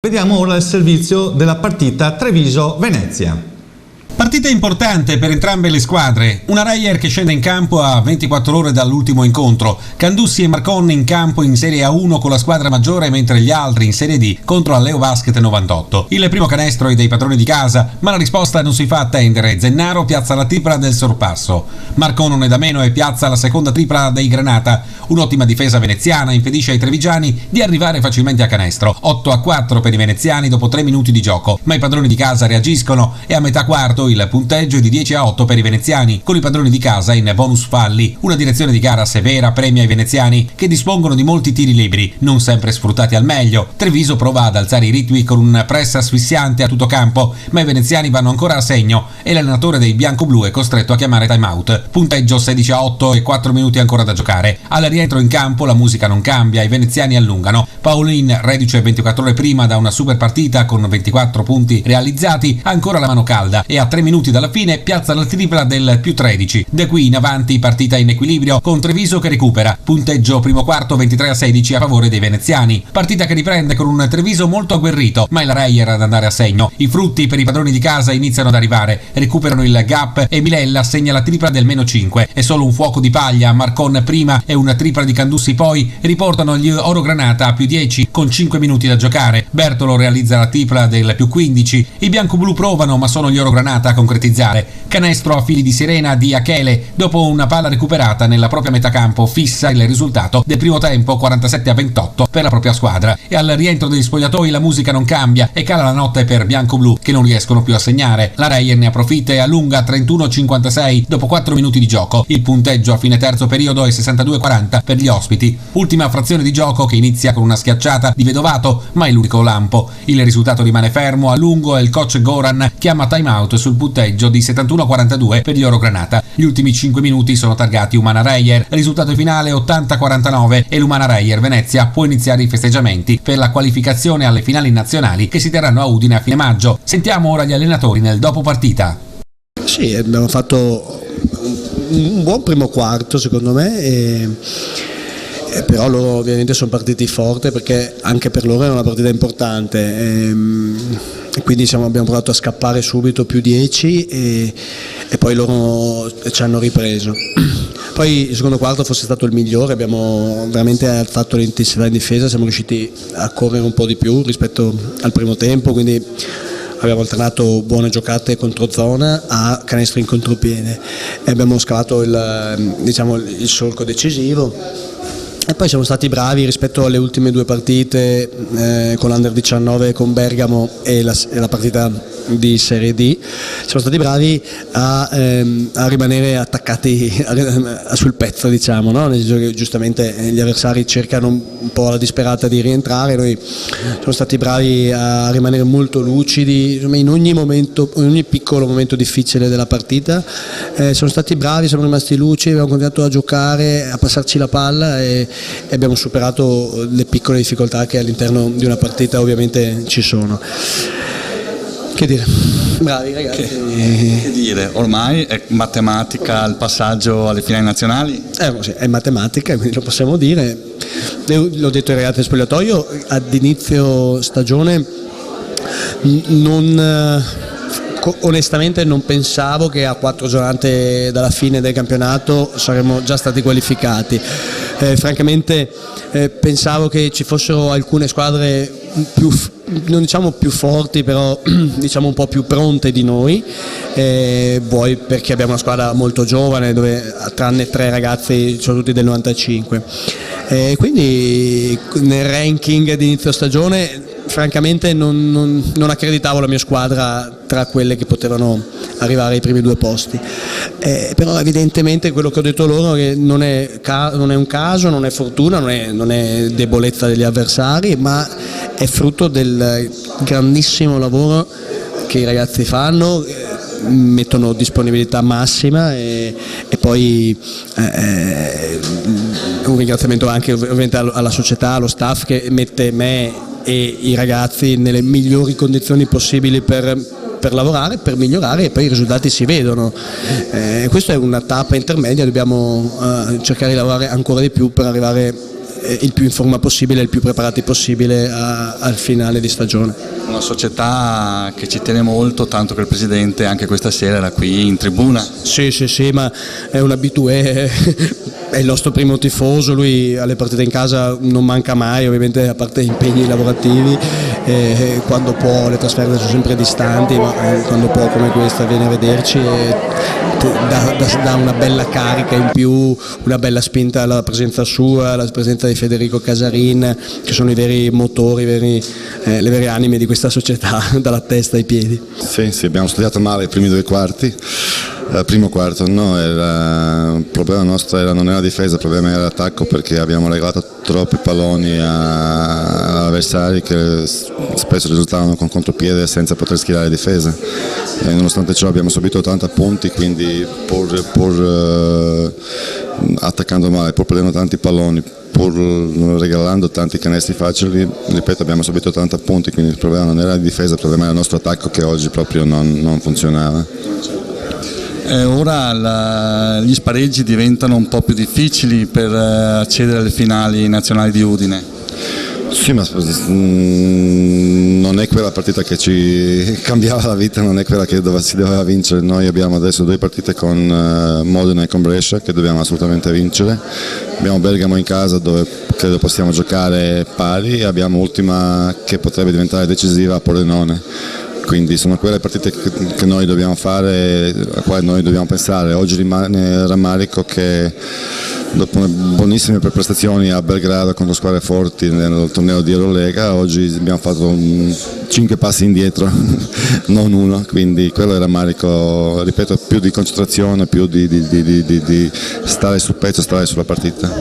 Vediamo ora il servizio della partita Treviso-Venezia. Partita importante per entrambe le squadre, una Reyer che scende in campo a 24 ore dall'ultimo incontro, Candussi e Marcon in campo in Serie A1 con la squadra maggiore mentre gli altri in Serie D contro la Leo Basket 98. Il primo canestro è dei padroni di casa, ma la risposta non si fa attendere, Zennaro piazza la tripla del sorpasso, Marcon non è da meno e piazza la seconda tripla dei Granata, un'ottima difesa veneziana impedisce ai trevigiani di arrivare facilmente a canestro, 8-4 per i veneziani dopo 3 minuti di gioco, ma i padroni di casa reagiscono e a metà quarto il punteggio è di 10-8 per i veneziani, con i padroni di casa in bonus falli. Una direzione di gara severa premia i veneziani, che dispongono di molti tiri liberi, non sempre sfruttati al meglio. Treviso prova ad alzare i ritmi con un press asfissiante a tutto campo, ma i veneziani vanno ancora a segno e l'allenatore dei bianco-blu è costretto a chiamare timeout. Punteggio 16-8 e 4 minuti ancora da giocare. Al rientro in campo la musica non cambia, i veneziani allungano. Paolin, reduce 24 ore prima da una super partita con 24 punti realizzati, ha ancora la mano calda e a 3 minuti dalla fine piazza la tripla del più 13. Da qui in avanti partita in equilibrio con Treviso che recupera. Punteggio primo quarto 23-16 a favore dei veneziani. Partita che riprende con un Treviso molto agguerrito, ma è la Reyer ad andare a segno. I frutti per i padroni di casa iniziano ad arrivare, recuperano il gap e Milella segna la tripla del meno 5. È solo un fuoco di paglia, Marcon prima e una tripla di Candussi poi riportano gli Oro Granata a più 10 con 5 minuti da giocare. Bertolo realizza la tripla del più 15. I bianco-blu provano, ma sono gli Oro Granata a concretizzare. Canestro a fili di sirena di Achele dopo una palla recuperata nella propria metà campo fissa il risultato del primo tempo 47-28 per la propria squadra e al rientro degli spogliatoi la musica non cambia e cala la notte per bianco-blu che non riescono più a segnare. La Reyer ne approfitta e allunga 31-56 dopo 4 minuti di gioco. Il punteggio a fine terzo periodo è 62-40 per gli ospiti. Ultima frazione di gioco che inizia con una schiacciata di Vedovato, ma è l'unico lampo. Il risultato rimane fermo a lungo e il coach Goran chiama timeout sul punteggio di 71-42 per gli Oro Granata. Gli ultimi 5 minuti sono targati Umana Reyer. Risultato finale 80-49 e l'Umana Reyer Venezia può iniziare i festeggiamenti per la qualificazione alle finali nazionali che si terranno a Udine a fine maggio. Sentiamo ora gli allenatori nel dopo partita. Sì, abbiamo fatto un buon primo quarto secondo me però loro ovviamente sono partiti forte perché anche per loro è una partita importante e quindi abbiamo provato a scappare subito più 10 e poi loro ci hanno ripreso. Poi il secondo quarto fosse stato il migliore, abbiamo veramente alzato l'intensità in difesa, siamo riusciti a correre un po' di più rispetto al primo tempo, quindi abbiamo alternato buone giocate contro zona a canestro in contropiede e abbiamo scavato il solco decisivo. E poi siamo stati bravi rispetto alle ultime due partite con l'Under 19 con Bergamo e la partita di Serie D, siamo stati bravi a rimanere attaccati sul pezzo, diciamo, no? Nel senso che giustamente gli avversari cercano un po' alla disperata di rientrare, noi siamo stati bravi a rimanere molto lucidi in ogni momento, in ogni piccolo momento difficile della partita, siamo stati bravi, siamo rimasti lucidi, abbiamo continuato a giocare, a passarci la palla e abbiamo superato le piccole difficoltà che all'interno di una partita ovviamente ci sono. Che dire, bravi ragazzi. Che dire, ormai è matematica il passaggio alle finali nazionali? Sì, è matematica, quindi lo possiamo dire. L'ho detto ai ragazzi del spogliatoio, ad inizio stagione onestamente non pensavo che a 4 giornate dalla fine del campionato saremmo già stati qualificati. Francamente pensavo che ci fossero alcune squadre non diciamo più forti, però diciamo un po' più pronte di noi, vuoi perché abbiamo una squadra molto giovane dove tranne 3 ragazzi sono tutti del 95, quindi nel ranking di inizio stagione francamente non accreditavo la mia squadra tra quelle che potevano arrivare ai primi 2 posti, però evidentemente quello che ho detto loro che non è un caso, non è fortuna, non è debolezza degli avversari, ma è frutto del grandissimo lavoro che i ragazzi fanno, mettono disponibilità massima e poi un ringraziamento anche ovviamente alla società, allo staff che mette me e i ragazzi nelle migliori condizioni possibili per lavorare, per migliorare e poi i risultati si vedono. Questa è una tappa intermedia, dobbiamo cercare di lavorare ancora di più per arrivare il più in forma possibile, il più preparati possibile al finale di stagione. Una società che ci tiene molto, tanto che il presidente anche questa sera era qui in tribuna. Sì, ma è un abitué, è il nostro primo tifoso, lui alle partite in casa non manca mai, ovviamente a parte impegni lavorativi, quando può, le trasferte sono sempre distanti, ma quando può come questa viene a vederci e dà una bella carica in più, una bella spinta alla presenza sua, alla presenza di Federico Casarin, che sono i veri motori, le vere anime di questa società, dalla testa ai piedi. Sì, abbiamo studiato male i primi 2 quarti. Primo quarto il problema nostro non era difesa, il problema era l'attacco, perché abbiamo regalato troppi palloni agli avversari che spesso risultavano con contropiede senza poter schierare difesa, e nonostante ciò abbiamo subito 80 punti, quindi pur attaccando male, pur prendendo tanti palloni, pur regalando tanti canestri facili, ripeto, abbiamo subito 80 punti, quindi il problema non era di difesa, il problema era il nostro attacco che oggi proprio non funzionava. Ora gli spareggi diventano un po' più difficili per accedere alle finali nazionali di Udine. Sì, ma non è quella partita che ci cambiava la vita, non è quella che si doveva vincere. Noi abbiamo adesso 2 partite con Modena e con Brescia che dobbiamo assolutamente vincere. Abbiamo Bergamo in casa dove credo possiamo giocare pari, e abbiamo ultima che potrebbe diventare decisiva a Pordenone. Quindi sono quelle partite che noi dobbiamo fare, a quali noi dobbiamo pensare. Oggi rimane rammarico che dopo buonissime prestazioni a Belgrado contro squadre forti nel torneo di Eurolega, oggi abbiamo fatto 5 passi indietro, non 1, quindi quello è rammarico, ripeto, più di concentrazione, più di stare sul pezzo, stare sulla partita.